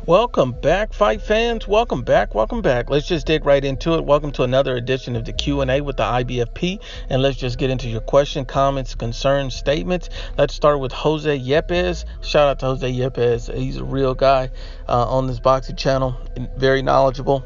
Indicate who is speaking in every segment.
Speaker 1: Welcome back, fight fans. Welcome back. Let's just dig right into it. Welcome to another edition of the Q&A with the IBFP. And let's just get into your question, comments, concerns, statements. Let's start with Jose Yepes. Shout out to Jose Yepes. He's a real guy on this boxing channel. Very knowledgeable.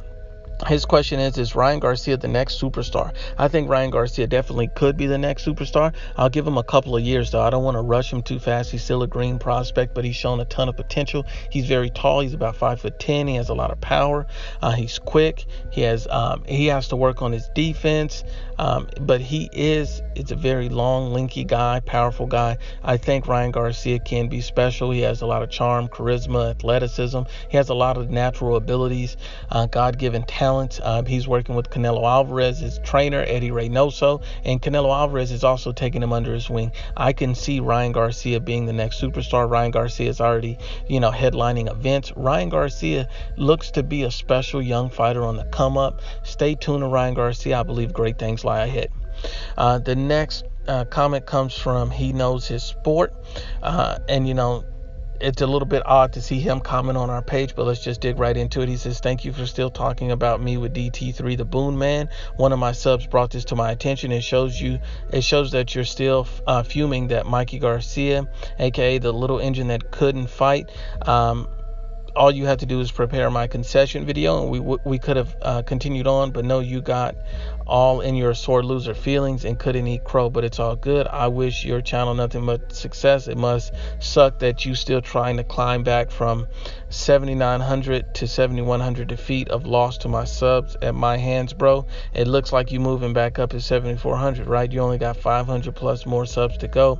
Speaker 1: His question is Ryan Garcia the next superstar? I think Ryan Garcia definitely could be the next superstar. I'll give him a couple of years, though. I don't want to rush him too fast. He's still a green prospect, but he's shown a ton of potential. He's very tall. He's about 5'10". He has a lot of power. He's quick. He has to work on his defense. But it's a very long, lanky guy, powerful guy. I think Ryan Garcia can be special. He has a lot of charm, charisma, athleticism. He has a lot of natural abilities, God-given talent. He's working with Canelo Alvarez, his trainer, Eddie Reynoso, and Canelo Alvarez is also taking him under his wing. I can see Ryan Garcia being the next superstar. Ryan Garcia is already, headlining events. Ryan Garcia looks to be a special young fighter on the come up. Stay tuned to Ryan Garcia. I believe great things lie ahead. The next comment comes from He Knows His Sport. It's a little bit odd to see him comment on our page, but let's just dig right into it. He says, "Thank you for still talking about me with DT3, the Boon Man. One of my subs brought this to my attention. It shows that you're still fuming that Mikey Garcia, aka the little engine that couldn't fight. All you had to do is prepare my concession video, and we could have continued on, but no, you got all in your sore loser feelings and couldn't eat crow, but it's all good. I wish your channel nothing but success. It must suck that you still trying to climb back from 7,900 to 7,100 defeat of loss to my subs at my hands, bro. It looks like you moving back up at 7,400, right? You only got 500 plus more subs to go.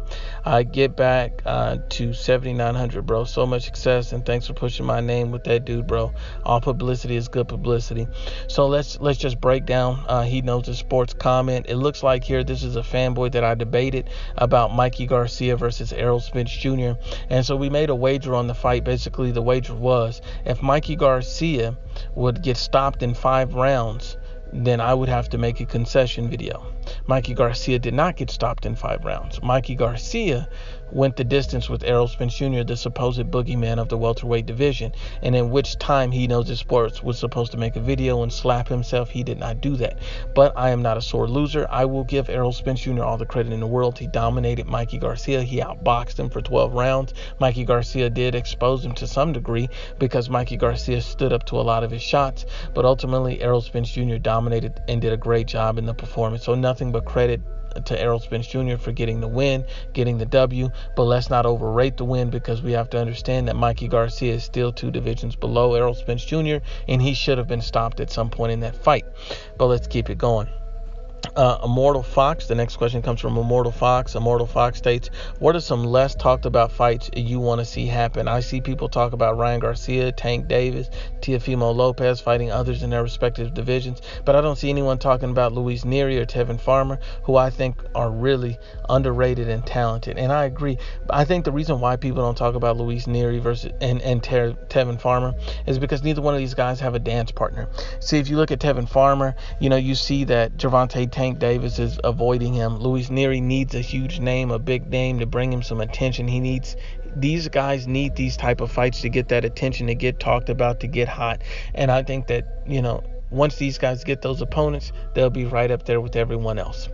Speaker 1: Get back to 7,900, bro. So much success, and thanks for pushing my name with that dude, bro. All publicity is good publicity." So let's just break down He Knows the Sports comment. It looks like here this is a fanboy that I debated about Mikey Garcia versus Errol Spence Jr. And so we made a wager on the fight. Basically, the wager was if Mikey Garcia would get stopped in 5 rounds, then I would have to make a concession video. Mikey Garcia did not get stopped in 5 rounds. Mikey Garcia went the distance with Errol Spence Jr., the supposed boogeyman of the welterweight division, and in which time He Knows His Sports was supposed to make a video and slap himself. He did not do that. But I am not a sore loser. I will give Errol Spence Jr. all the credit in the world. He dominated Mikey Garcia. He outboxed him for 12 rounds. Mikey Garcia did expose him to some degree because Mikey Garcia stood up to a lot of his shots, but ultimately Errol Spence Jr. dominated and did a great job in the performance. So nothing but credit to Errol Spence Jr. for getting the win, getting the W, but let's not overrate the win because we have to understand that Mikey Garcia is still 2 divisions below Errol Spence Jr., and he should have been stopped at some point in that fight. But let's keep it going. Immortal Fox. The next question comes from Immortal Fox. Immortal Fox states, "What are some less talked about fights you want to see happen? I see people talk about Ryan Garcia, Tank Davis, Teofimo Lopez fighting others in their respective divisions, but I don't see anyone talking about Luis Nery or Tevin Farmer, who I think are really underrated and talented." And I agree. I think the reason why people don't talk about Luis Nery versus Tevin Farmer is because neither one of these guys have a dance partner. See, if you look at Tevin Farmer, you see that Gervonta Tank Davis is avoiding him. Luis Nery needs a huge name, a big name to bring him some attention. These guys need these type of fights to get that attention, to get talked about, to get hot. And I think that, once these guys get those opponents, they'll be right up there with everyone else.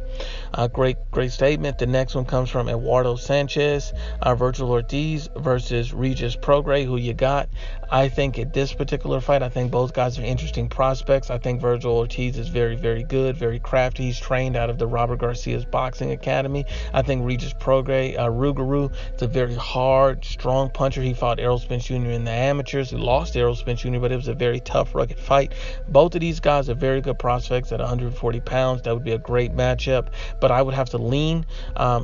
Speaker 1: Great statement. The next one comes from Eduardo Sanchez. Virgil Ortiz versus Regis Prograis. Who you got? I think at this particular fight, I think both guys are interesting prospects. I think Virgil Ortiz is very, very good, very crafty. He's trained out of the Robert Garcia's boxing academy. I think Regis Prograis, Rougarou, is a very hard, strong puncher. He fought Errol Spence Jr. in the amateurs. He lost Errol Spence Jr., but it was a very tough, rugged fight. Both of these guys are very good prospects at 140 pounds. That would be a great matchup. But I would have to lean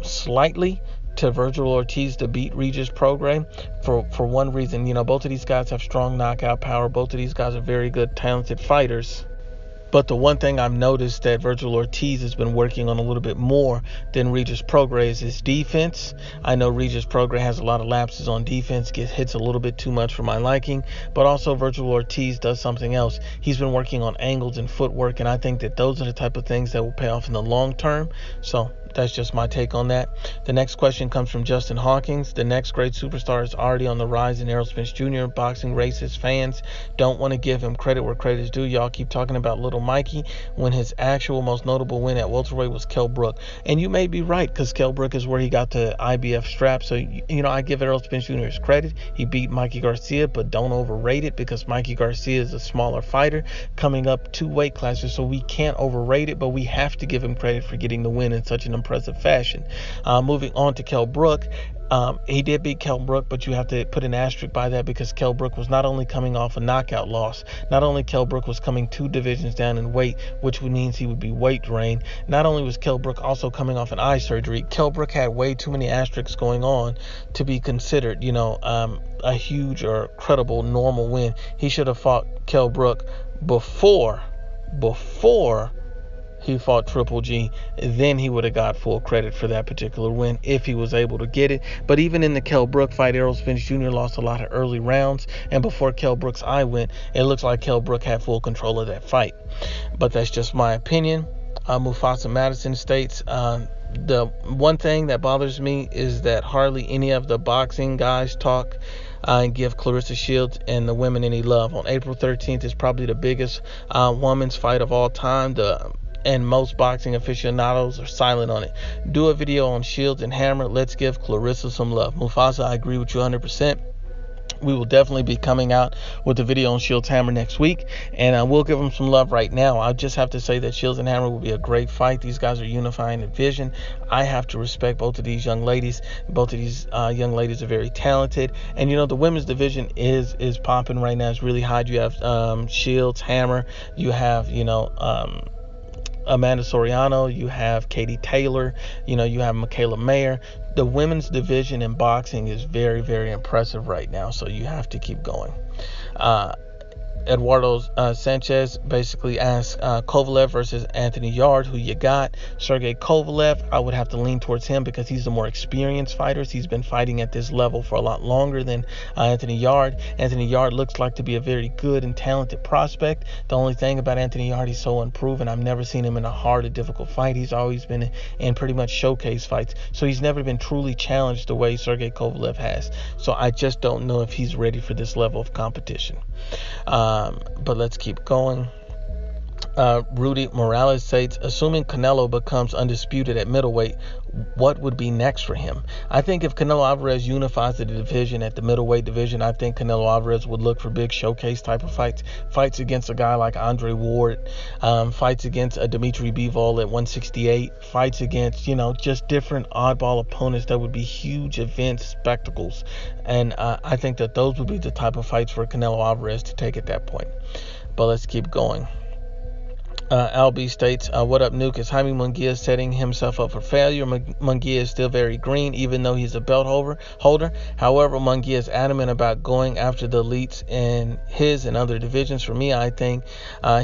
Speaker 1: slightly to Virgil Ortiz to beat Regis Prograis for one reason. Both of these guys have strong knockout power. Both of these guys are very good, talented fighters. But the one thing I've noticed that Virgil Ortiz has been working on a little bit more than Regis Prograis is his defense. I know Regis Prograis has a lot of lapses on defense, hits a little bit too much for my liking, but also Virgil Ortiz does something else. He's been working on angles and footwork, and I think that those are the type of things that will pay off in the long term. So That's just my take on that. The next question comes from Justin Hawkins. The next great superstar is already on the rise in Errol Spence Jr. Boxing racist fans don't want to give him credit where credit is due. Y'all keep talking about little Mikey when his actual most notable win at welterweight was Kell Brook. And you may be right, because Kell Brook is where he got the IBF strap. So, I give Errol Spence Jr. his credit. He beat Mikey Garcia, but don't overrate it, because Mikey Garcia is a smaller fighter coming up 2 weight classes. So we can't overrate it, but we have to give him credit for getting the win in such an impressive fashion. Moving on to Kell Brook. He did beat Kell Brook, but you have to put an asterisk by that, because Kell Brook was not only coming off a knockout loss, not only Kell Brook was coming 2 divisions down in weight, which means he would be weight drained. Not only was Kell Brook also coming off an eye surgery. Kell Brook had way too many asterisks going on to be considered, a huge or credible normal win. He should have fought Kell Brook before he fought Triple G. Then he would have got full credit for that particular win if he was able to get it. But even in the Kell Brook fight, Errol Spence Jr. lost a lot of early rounds, and before Kell Brook's eye went, it looks like Kell Brook had full control of that fight. But that's just my opinion. Mufasa Madison states, the one thing that bothers me is that hardly any of the boxing guys talk and give Clarissa Shields and the women any love. On April 13th is probably the biggest women's fight of all time. And most boxing aficionados are silent on it. Do a video on Shields and Hammer. Let's give Clarissa some love. Mufasa, I agree with you 100%. We will definitely be coming out with a video on Shields Hammer next week, and I will give them some love right now. I just have to say that Shields and Hammer will be a great fight. These guys are unifying in vision. I have to respect both of these young ladies. Both of these young ladies are very talented, and the women's division is popping right now. It's really hot. You have Shields, Hammer. You have Amanda Soriano, you have Katie Taylor, you have Michaela Mayer. The women's division in boxing is very, very impressive right now, so you have to keep going. Eduardo Sanchez basically asked Kovalev versus Anthony Yarde, who you got? Sergey Kovalev, I would have to lean towards him because he's the more experienced fighter. He's been fighting at this level for a lot longer than Anthony Yarde. Anthony Yarde looks like to be a very good and talented prospect. The only thing about Anthony Yarde, he's so unproven. I've never seen him in a hard or difficult fight. He's always been in pretty much showcase fights. So he's never been truly challenged the way Sergey Kovalev has. So I just don't know if he's ready for this level of competition. But let's keep going. Rudy Morales states, assuming Canelo becomes undisputed at middleweight, what would be next for him? I think if Canelo Alvarez unifies the division at the middleweight division, I think Canelo Alvarez would look for big showcase type of fights against a guy like Andre Ward, fights against a Dimitri Bivol at 168, fights against, just different oddball opponents that would be huge events, spectacles. And I think that those would be the type of fights for Canelo Alvarez to take at that point. But let's keep going. LB states, what up, Nuke? Is Jaime Munguia setting himself up for failure? Munguia is still very green, even though he's a belt holder. However, Munguia is adamant about going after the elites in his and other divisions. For me, I think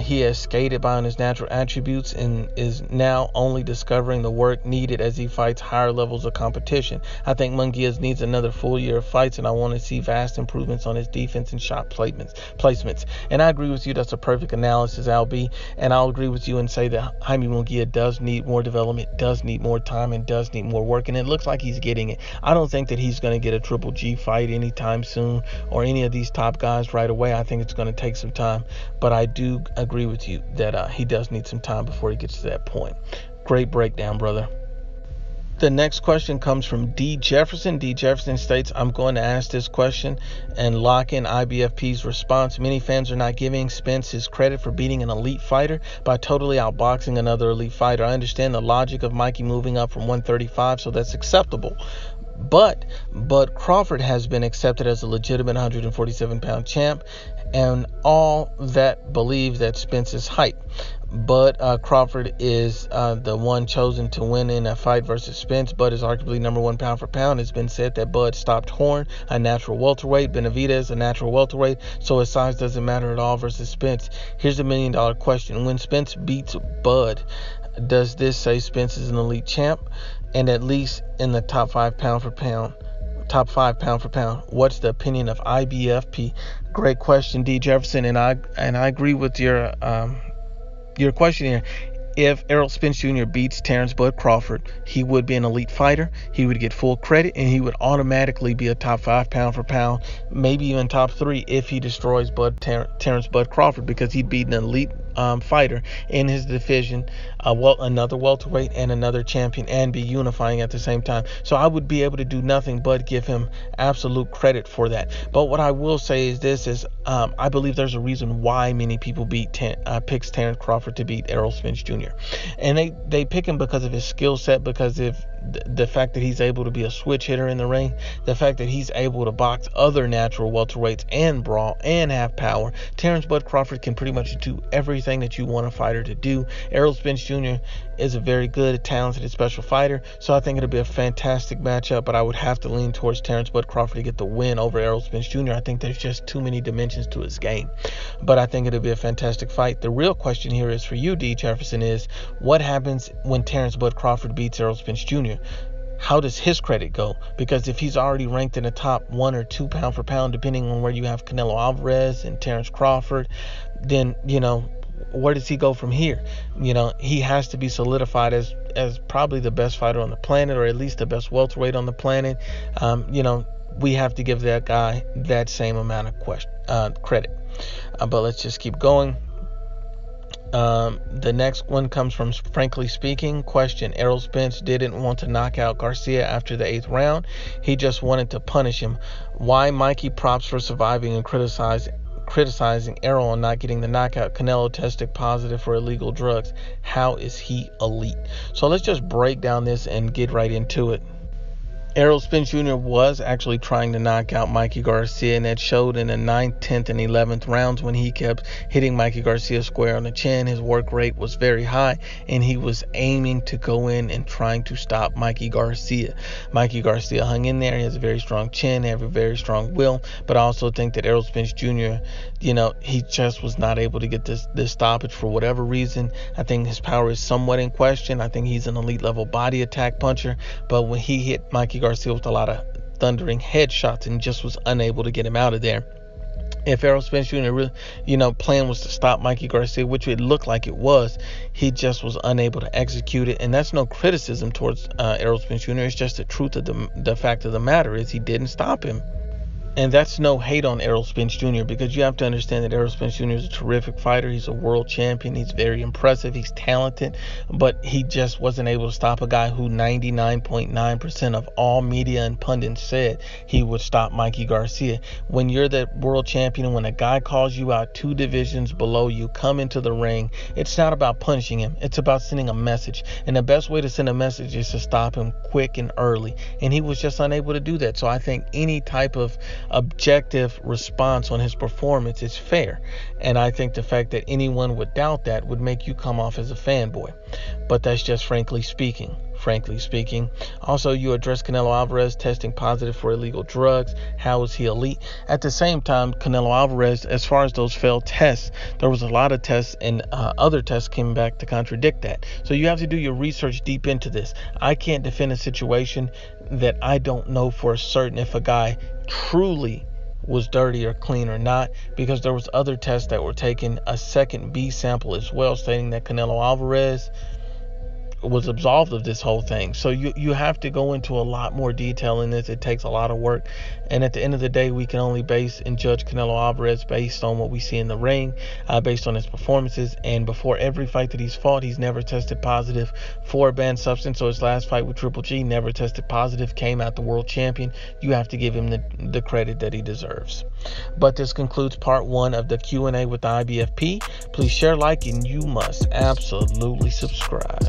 Speaker 1: he has skated by on his natural attributes and is now only discovering the work needed as he fights higher levels of competition. I think Munguia needs another full year of fights, and I want to see vast improvements on his defense and shot placements. And I agree with you. That's a perfect analysis, LB. And I'll agree with you and say that Jaime Munguia does need more development, does need more time, and does need more work, and it looks like he's getting it. I don't think that he's going to get a Triple G fight anytime soon or any of these top guys right away. I think it's going to take some time, but I do agree with you that he does need some time before he gets to that point. Great breakdown, brother. The next question comes from D. Jefferson. D. Jefferson states, I'm going to ask this question and lock in IBFP's response. Many fans are not giving Spence his credit for beating an elite fighter by totally outboxing another elite fighter. I understand the logic of Mikey moving up from 135, so that's acceptable. But Crawford has been accepted as a legitimate 147-pound champ, and all that believe that Spence is hype. But Crawford is the one chosen to win in a fight versus Spence. Bud is arguably number one pound for pound. It's been said that Bud stopped Horn, a natural welterweight. Benavidez, a natural welterweight. So his size doesn't matter at all versus Spence. Here's the $1 million question. When Spence beats Bud, does this say Spence is an elite champ and at least in the top 5 pound for pound? Top 5 pound for pound. What's the opinion of IBFP? Great question, D. Jefferson, and I agree with your question here. if Errol Spence Jr. beats Terrence Bud Crawford, he would be an elite fighter. He would get full credit, and he would automatically be a top 5 pound for pound, maybe even top 3 if he destroys Terrence Bud Crawford, because he'd beat an elite fighter in his division, another welterweight and another champion, and be unifying at the same time. So I would be able to do nothing but give him absolute credit for that. But what I will say is this: I believe there's a reason why many people picks Terrence Crawford to beat Errol Spence Jr. And they pick him because of his skill set, because of the fact that he's able to be a switch hitter in the ring, the fact that he's able to box other natural welterweights and brawl and have power. Terrence Bud Crawford can pretty much do everything that you want a fighter to do. Errol Spence Jr. is a very good, talented, special fighter, so I think it'll be a fantastic matchup, but I would have to lean towards Terrence Bud Crawford to get the win over Errol Spence Jr. I think there's just too many dimensions to his game, but I think it'll be a fantastic fight. The real question here is for you, D. Jefferson, is what happens when Terrence Bud Crawford beats Errol Spence Jr.? How does his credit go? Because if he's already ranked in the top 1 or 2 pound for pound, depending on where you have Canelo Alvarez and Terrence Crawford, then, where does he go from here? He has to be solidified as probably the best fighter on the planet, or at least the best welterweight on the planet. We have to give that guy that same amount of credit. But let's just keep going. The next one comes from Frankly Speaking. Question: Errol Spence didn't want to knock out Garcia after the 8th round. He just wanted to punish him. Why Mikey props for surviving and criticizing Errol on not getting the knockout? Canelo tested positive for illegal drugs. How is he elite? So let's just break down this and get right into it. Errol Spence Jr. was actually trying to knock out Mikey Garcia, and that showed in the 9th, 10th, and 11th rounds when he kept hitting Mikey Garcia square on the chin. His work rate was very high, and he was aiming to go in and trying to stop Mikey Garcia. Mikey Garcia hung in there. He has a very strong chin, have a very strong will, but I also think that Errol Spence Jr., he just was not able to get this stoppage for whatever reason. I think his power is somewhat in question. I think he's an elite level body attack puncher, but when he hit Mikey Garcia with a lot of thundering headshots and just was unable to get him out of there. If Errol Spence Jr. really, plan was to stop Mikey Garcia, which it looked like it was, he just was unable to execute it. And that's no criticism towards Errol Spence Jr. It's just the truth of the fact of the matter is he didn't stop him. And that's no hate on Errol Spence Jr., because you have to understand that Errol Spence Jr. is a terrific fighter. He's a world champion. He's very impressive. He's talented. But he just wasn't able to stop a guy who 99.9% of all media and pundits said he would stop Mikey Garcia. When you're the world champion and when a guy calls you out 2 divisions below you, come into the ring, it's not about punishing him. It's about sending a message. And the best way to send a message is to stop him quick and early. And he was just unable to do that. So I think any type of objective response on his performance is fair, and I think the fact that anyone would doubt that would make you come off as a fanboy. But that's just frankly speaking. Also, you address Canelo Alvarez testing positive for illegal drugs. How is he elite? At the same time, Canelo Alvarez, as far as those failed tests, there was a lot of tests, and other tests came back to contradict that. So you have to do your research deep into this. I can't defend a situation that I don't know for certain if a guy truly was dirty or clean or not, because there was other tests that were taken, a second B sample as well, stating that Canelo Alvarez was absolved of this whole thing. So you have to go into a lot more detail in this. It takes a lot of work, and at the end of the day, we can only base and judge Canelo Alvarez based on what we see in the ring, based on his performances. And before every fight that he's fought, he's never tested positive for a banned substance. So his last fight with Triple G, never tested positive, came out the world champion. You have to give him the credit that he deserves. But this concludes part 1 of the Q&A with the IBFP. Please share, like, and you must absolutely subscribe.